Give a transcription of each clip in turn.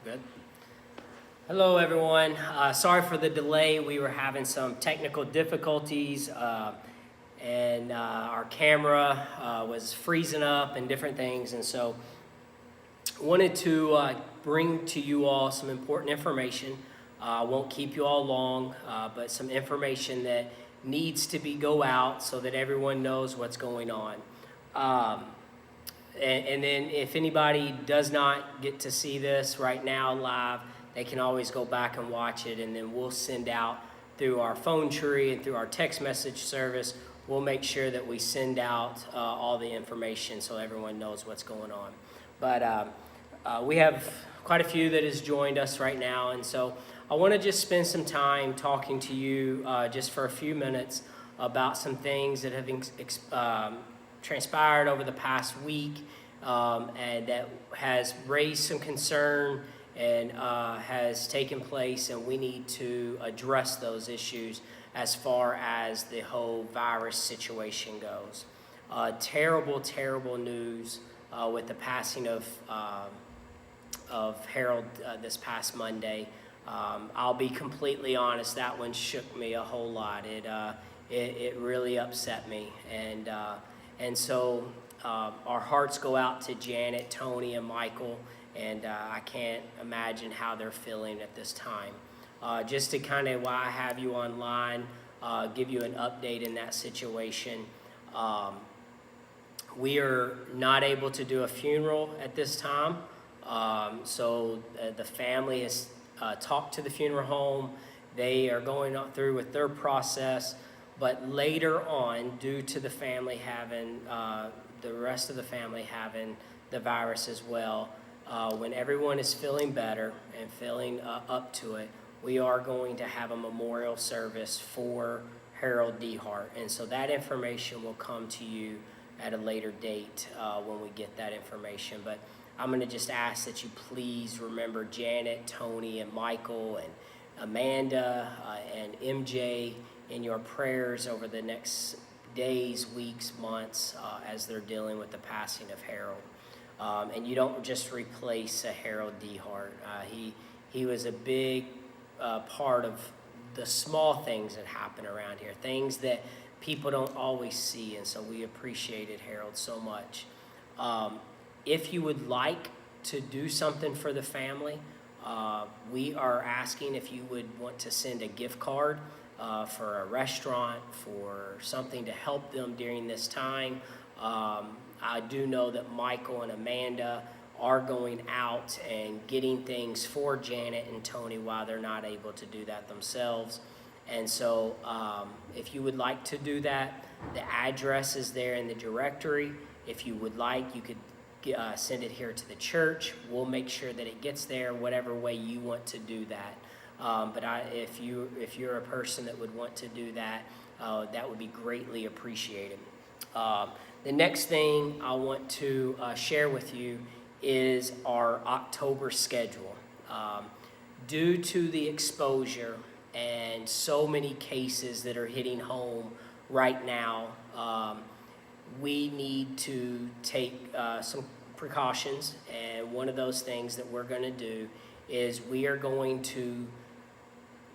Good. Hello, everyone. Sorry for the delay. We were having some technical difficulties, and our camera was freezing up and different things. And so wanted to bring to you all some important information. I won't keep you all long, but some information that needs to go out so that everyone knows what's going on. And then if anybody does not get to see this right now live, they can always go back and watch it, and then we'll send out through our phone tree and through our text message service. We'll make sure that we send out all the information so everyone knows what's going on. But we have quite a few that has joined us right now, and so I want to just spend some time talking to you just for a few minutes about some things that have transpired over the past week, and that has raised some concern and has taken place, and we need to address those issues as far as the whole virus situation goes. Terrible news with the passing of Harold this past Monday. I'll be completely honest, that one shook me a whole lot. It really upset me, and so our hearts go out to Janet, Tony, and Michael, and I can't imagine how they're feeling at this time. Just to kind of why I have you online, give you an update in that situation. We are not able to do a funeral at this time, so the family has talked to the funeral home. They are going through with their process, but later on, due to the family having, the rest of the family having the virus as well, when everyone is feeling better and feeling up to it, we are going to have a memorial service for Harold D. Hart. And so that information will come to you at a later date when we get that information. But I'm going to just ask that you please remember Janet, Tony, and Michael, and Amanda, and MJ in your prayers over the next days, weeks, months, as they're dealing with the passing of Harold. And you don't just replace a Harold D. Hart. He was a big part of the small things that happen around here, things that people don't always see, and so we appreciated Harold so much. If you would like to do something for the family, we are asking if you would want to send a gift card for a restaurant, for something to help them during this time. I do know that Michael and Amanda are going out and getting things for Janet and Tony while they're not able to do that themselves. And so if you would like to do that, the address is there in the directory. If you would like, you could send it here to the church. We'll make sure that it gets there whatever way you want to do that. But if you're a person that would want to do that, that would be greatly appreciated. The next thing I want to share with you is our October schedule. Due to the exposure and so many cases that are hitting home right now, we need to take some precautions, and one of those things that we're going to do is we are going to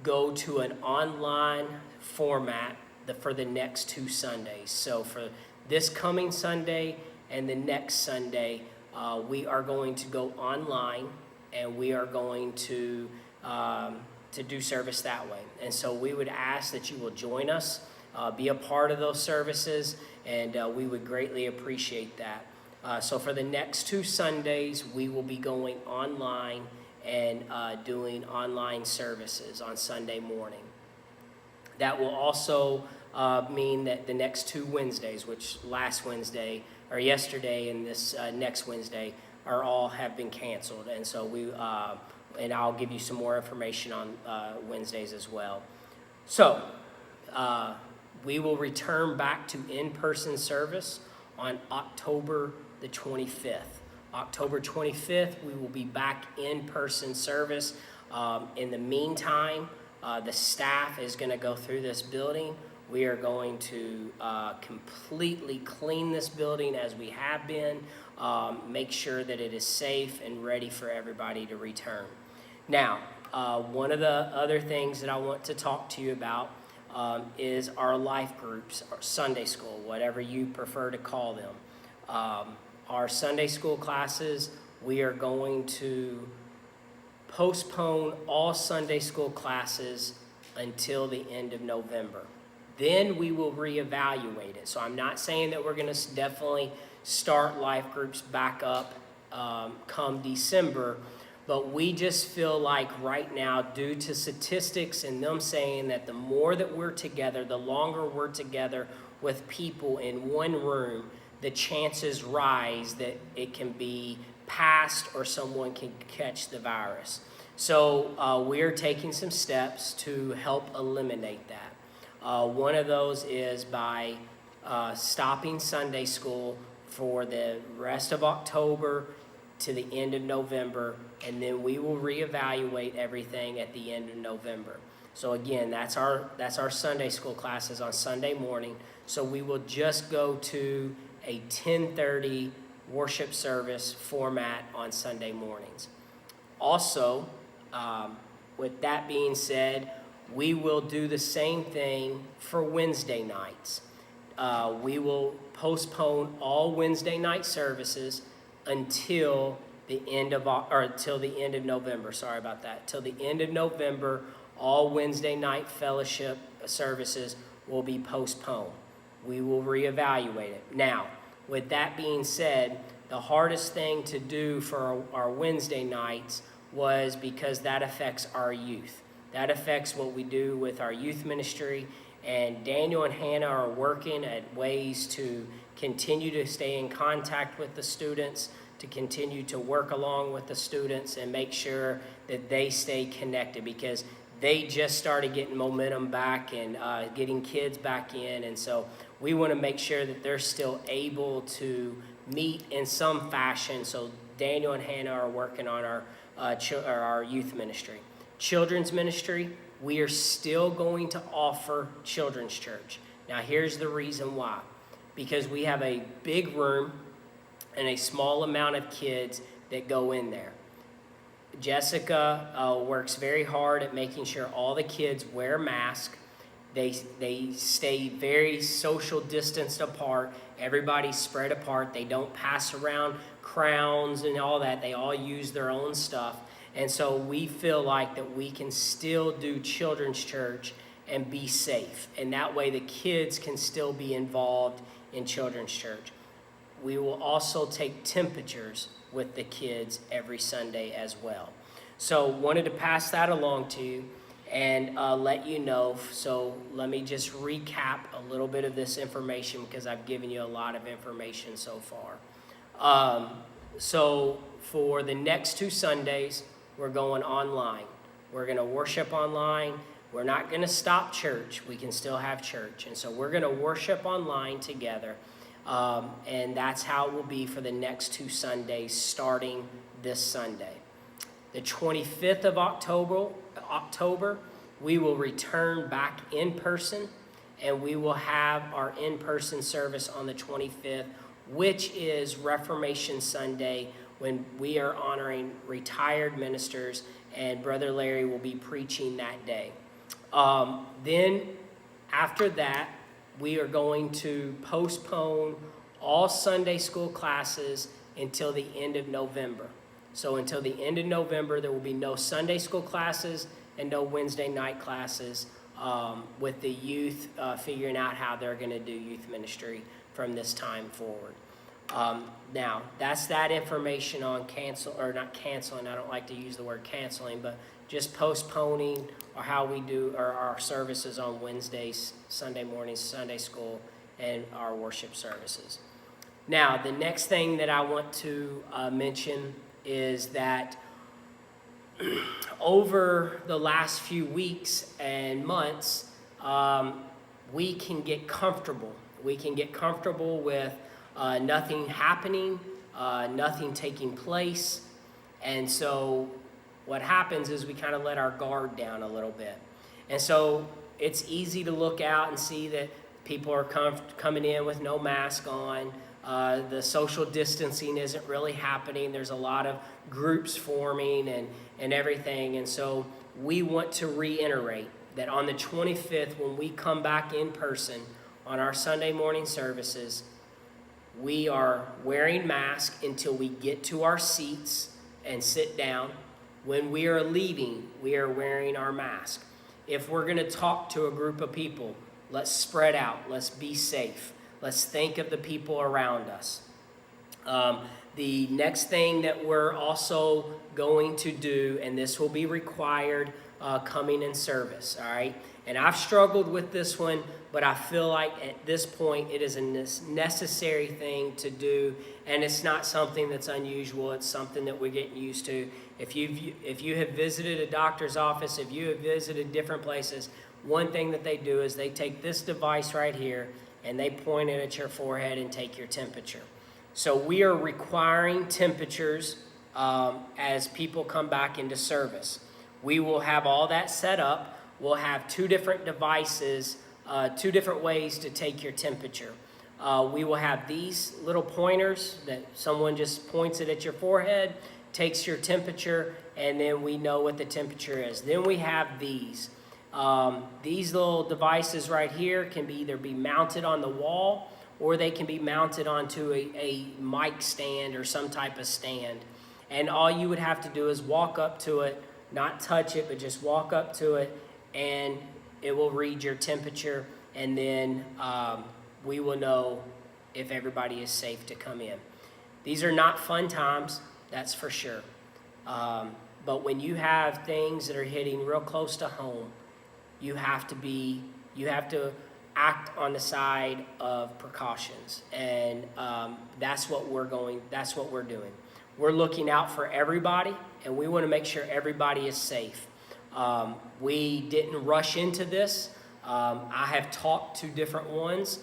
go to an online format for the next 2 Sundays. So for this coming Sunday and the next Sunday, we are going to go online, and we are going to do service that way. And so we would ask that you will join us, be a part of those services, and we would greatly appreciate that. So for the next 2 Sundays, we will be going online and doing online services on Sunday morning. That will also mean that the next 2 Wednesdays, which last Wednesday or yesterday and this next Wednesday, have been canceled. And so and I'll give you some more information on Wednesdays as well. So we will return back to in-person service on October the 25th. October 25th, we will be back in-person service. In the meantime, the staff is going to go through this building. We are going to completely clean this building as we have been. make sure that it is safe and ready for everybody to return. Now, one of the other things that I want to talk to you about is our life groups, or Sunday school, whatever you prefer to call them. Our Sunday school classes, we are going to postpone all Sunday school classes until the end of November. Then we will reevaluate it. So I'm not saying that we're going to definitely start life groups back up come December, but we just feel like right now, due to statistics and them saying that the more that we're together, the longer we're together with people in one room, the chances rise that it can be passed or someone can catch the virus. So we're taking some steps to help eliminate that. One of those is by stopping Sunday school for the rest of October to the end of November, and then we will reevaluate everything at the end of November. So again, that's our Sunday school classes on Sunday morning. So we will just go to a 10:30 worship service format on Sunday mornings. Also, with that being said, we will do the same thing for Wednesday nights. We will postpone all Wednesday night services until the end of November. Sorry about that. Till the end of November, all Wednesday night fellowship services will be postponed. We will reevaluate it. Now, with that being said, the hardest thing to do for our Wednesday nights was because that affects our youth. That affects what we do with our youth ministry, and Daniel and Hannah are working at ways to continue to stay in contact with the students, to continue to work along with the students and make sure that they stay connected, because they just started getting momentum back and getting kids back in. And so we want to make sure that they're still able to meet in some fashion. So Daniel and Hannah are working on our youth ministry. Children's ministry, we are still going to offer children's church. Now here's the reason why. Because we have a big room and a small amount of kids that go in there. Jessica works very hard at making sure all the kids wear masks. They stay very social distanced apart. Everybody's spread apart. They don't pass around crowns and all that. They all use their own stuff. And so we feel like that we can still do children's church and be safe. And that way the kids can still be involved in children's church. We will also take temperatures with the kids every Sunday as well. So wanted to pass that along to you and let you know. So let me just recap a little bit of this information, because I've given you a lot of information so far. So for the next 2 Sundays, we're going online. We're going to worship online. We're not going to stop church. We can still have church. And so we're going to worship online together. And that's how it will be for the next 2 Sundays, starting this Sunday. The 25th of October, we will return back in person, and we will have our in-person service on the 25th, which is Reformation Sunday, when we are honoring retired ministers, and Brother Larry will be preaching that day. Then after that, we are going to postpone all Sunday school classes until the end of November. So until the end of November, there will be no Sunday school classes and no Wednesday night classes, with the youth figuring out how they're going to do youth ministry from this time forward. Now, that's that information on not canceling, I don't like to use the word canceling, but just postponing or how we do our services on Wednesdays, Sunday mornings, Sunday school, and our worship services. Now, the next thing that I want to mention is that over the last few weeks and months, we can get comfortable. We can get comfortable with nothing happening, nothing taking place. And so what happens is we kind of let our guard down a little bit. And so it's easy to look out and see that people are coming in with no mask on. The social distancing isn't really happening. There's a lot of groups forming and everything. And so we want to reiterate that on the 25th, when we come back in person on our Sunday morning services, we are wearing masks until we get to our seats and sit down. When we are leaving, we are wearing our mask. If we're going to talk to a group of people, let's spread out. Let's be safe. Let's think of the people around us. The next thing that we're also going to do, and this will be required coming in service, all right? And I've struggled with this one, but I feel like at this point it is a necessary thing to do, and it's not something that's unusual. It's something that we're getting used to. If you have visited a doctor's office, if you have visited different places, one thing that they do is they take this device right here and they point it at your forehead and take your temperature. So we are requiring temperatures as people come back into service. We will have all that set up. We'll have two different devices, two different ways to take your temperature. We will have these little pointers that someone just points it at your forehead, takes your temperature, and then we know what the temperature is. Then we have these. These little devices right here can either be mounted on the wall or they can be mounted onto a mic stand or some type of stand. And all you would have to do is walk up to it, not touch it, but just walk up to it, and it will read your temperature, and then we will know if everybody is safe to come in. These are not fun times, that's for sure. But when you have things that are hitting real close to home, you have to act on the side of precautions, and that's what we're doing. We're looking out for everybody, and we want to make sure everybody is safe. We didn't rush into this. I have talked to different ones,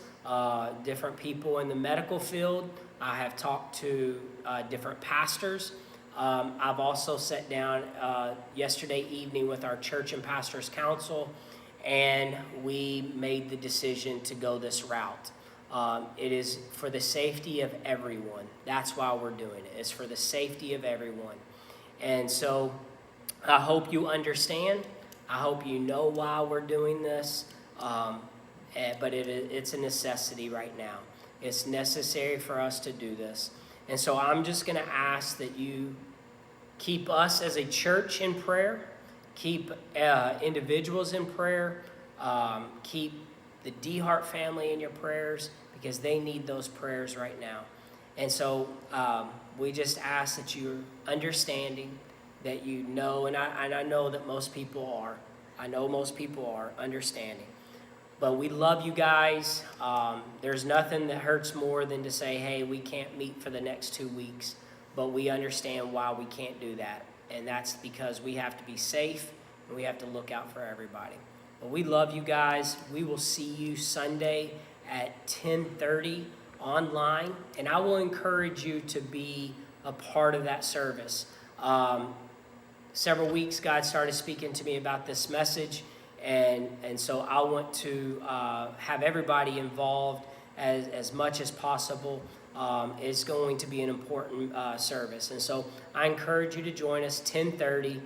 different people in the medical field. I have talked to different pastors. I've also sat down yesterday evening with our church and pastors council, and we made the decision to go this route. It is for the safety of everyone. That's why we're doing it. It's for the safety of everyone. And so I hope you understand. I hope you know why we're doing this. But it's a necessity right now. It's necessary for us to do this. And so I'm just going to ask that you keep us as a church in prayer. Keep individuals in prayer. Keep the DeHart family in your prayers, because they need those prayers right now. And so we just ask that you're understanding, that you know, and I know that most people are. I know most people are understanding. But we love you guys. There's nothing that hurts more than to say, hey, we can't meet for the next 2 weeks. But we understand why we can't do that. And that's because we have to be safe and we have to look out for everybody. But we love you guys. We will see you Sunday at 10:30 online. And I will encourage you to be a part of that service. Several weeks, God started speaking to me about this message. And so I want to have everybody involved as much as possible. It's going to be an important service. And so I encourage you to join us 10:30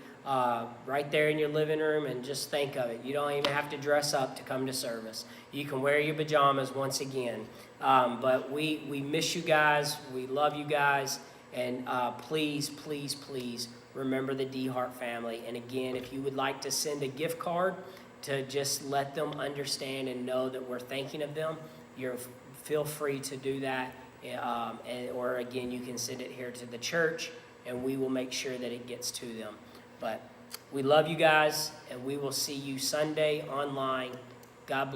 right there in your living room, and just think of it. You don't even have to dress up to come to service. You can wear your pajamas once again. But we miss you guys. We love you guys. And please, please, please remember the DeHart family. And again, if you would like to send a gift card to just let them understand and know that we're thinking of them, feel free to do that. Or again, you can send it here to the church, and we will make sure that it gets to them. But we love you guys, and we will see you Sunday online. God bless.